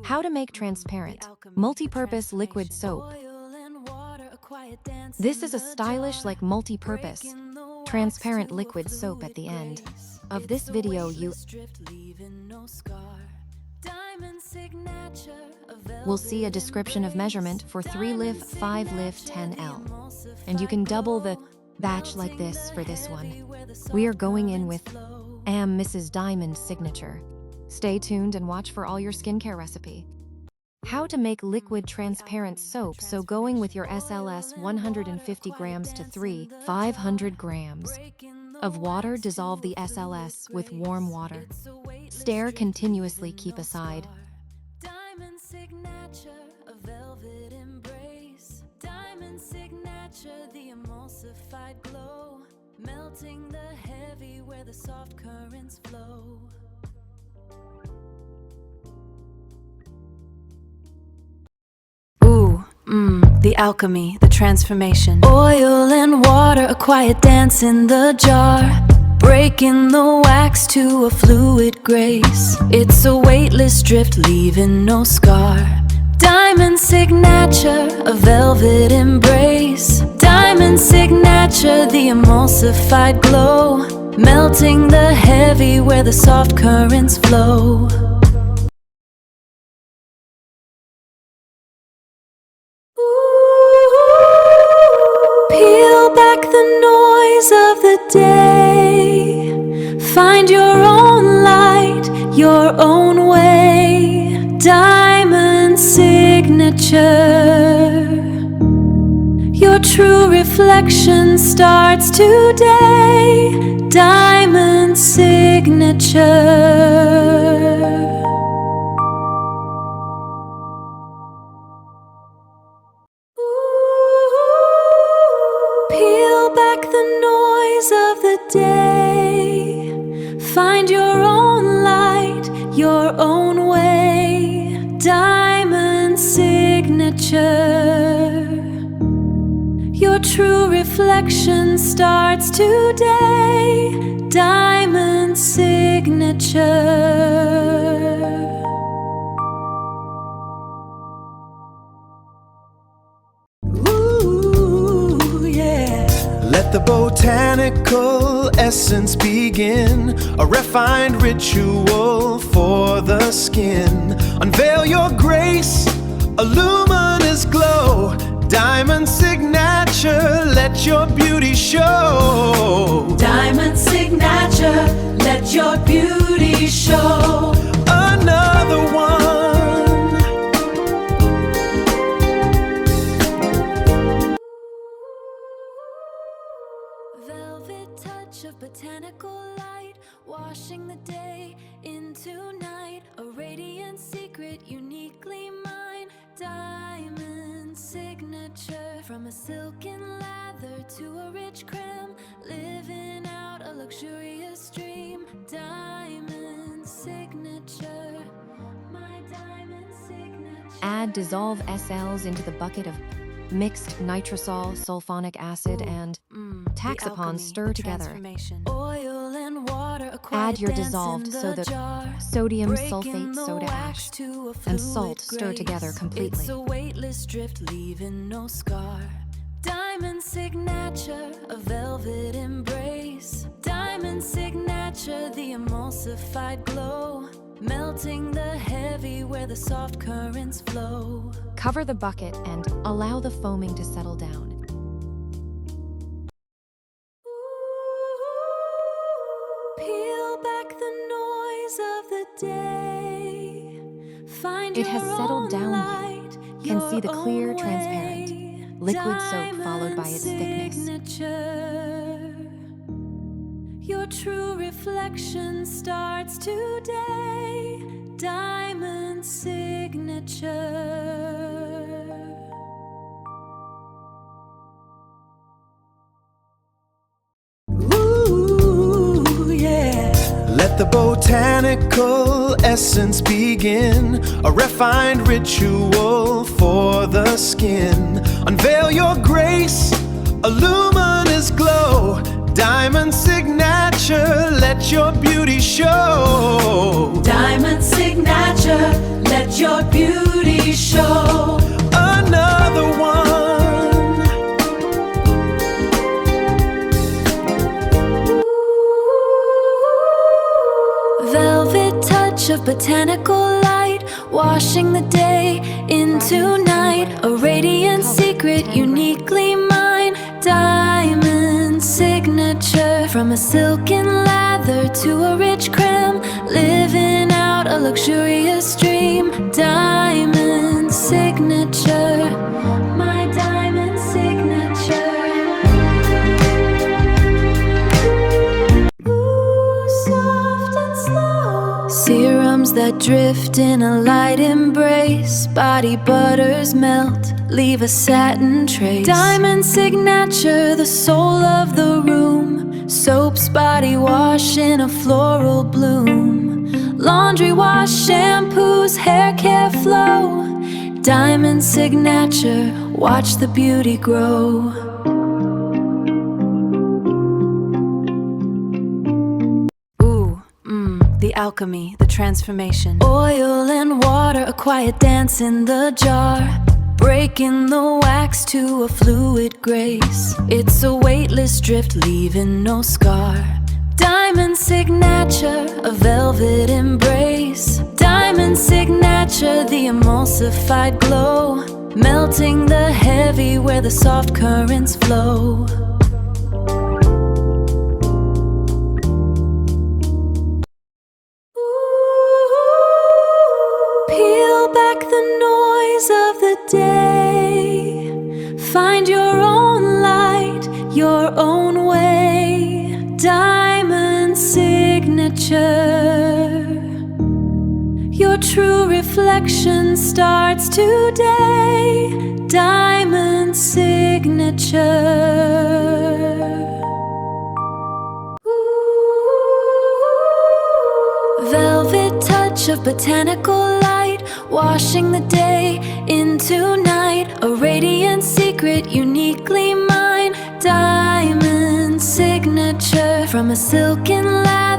How to make transparent, multi-purpose liquid soap. This is a stylish multi-purpose, transparent liquid soap. At the end of this video you will see a description of measurement for 3 liv, 5 liv, 10L. And you can double the batch like this for this one. We are going in with Mrs. Diamond signature. Stay tuned and watch for all your skincare recipe. How to make liquid transparent soap. So going with your SLS 150 grams to 500 grams of water. Dissolve the SLS with warm water. Stir continuously, keep aside. Diamond signature, a velvet embrace. Diamond signature, the emulsified glow. Melting the heavy where the soft currents flow. The alchemy, the transformation. Oil and water, a quiet dance in the jar. Breaking the wax to a fluid grace. It's a weightless drift, leaving no scar. Diamond signature, a velvet embrace. Diamond signature, the emulsified glow. Melting the heavy where the soft currents flow. Peel back the noise of the day. Find your own light, your own way. Diamond signature. Your true reflection starts today. Diamond signature. Of the day, find your own light, your own way. Diamond signature. Your true reflection starts today. Diamond signature. Let the botanical essence begin, a refined ritual for the skin. Unveil your grace, a luminous glow. Diamond signature, let your beauty show. Diamond signature, let your beauty show. Another one. Velvet touch of botanical light, washing the day into night. A radiant secret, uniquely mine. Diamond signature. From a silken lather to a rich creme, living out a luxurious dream. Diamond signature. My diamond signature. Add dissolve SLs into the bucket of mixed Natrosol, sulphonic acid, and Texapon. Stir together. Oil and water, add your dissolved sodium sulphate soda ash and salt. Stir together completely. It's a weightless drift, leaving no scar. Diamond signature, a velvet embrace. Diamond signature, the emulsified glow. Melting the heavy where the soft currents flow. Cover the bucket and allow the foaming to settle down. Peel back the noise of the day. Find it has your settled own down. Light, You can see the clear, own transparent way. liquid soap followed by its thickness. Signature. Your true reflection starts today. Diamond signature. Ooh, yeah. Let the botanical essence begin, a refined ritual for the skin. Unveil your grace, a luminous glow. Diamond signature, let your beauty show. Diamond signature, let your beauty show. Another one. Velvet touch of botanical light, washing the day into night. A radiant secret uniquely mine. Diamond signature, from a silken lather to a rich creme, living out a luxurious dream. Diamond signature, my diamond signature. Ooh, soft and slow. Serums that drift in a light embrace. Body butters melt, leave a satin trace. Diamond signature, the soul of the room. Soaps, body wash in a floral bloom. Laundry wash, shampoos, hair care flow. Diamond signature, watch the beauty grow. The alchemy, the transformation. Oil and water, a quiet dance in the jar. Breaking the wax to a fluid grace. It's a weightless drift, leaving no scar. Diamond signature, a velvet embrace. Diamond signature, the emulsified glow. Melting the heavy where the soft currents flow. Back the noise of the day. Find your own light, your own way. Diamond signature. Your true reflection starts today. Diamond signature. Velvet touch of botanical light, washing the day into night. A radiant secret uniquely mine. Diamond signature, from a silken lather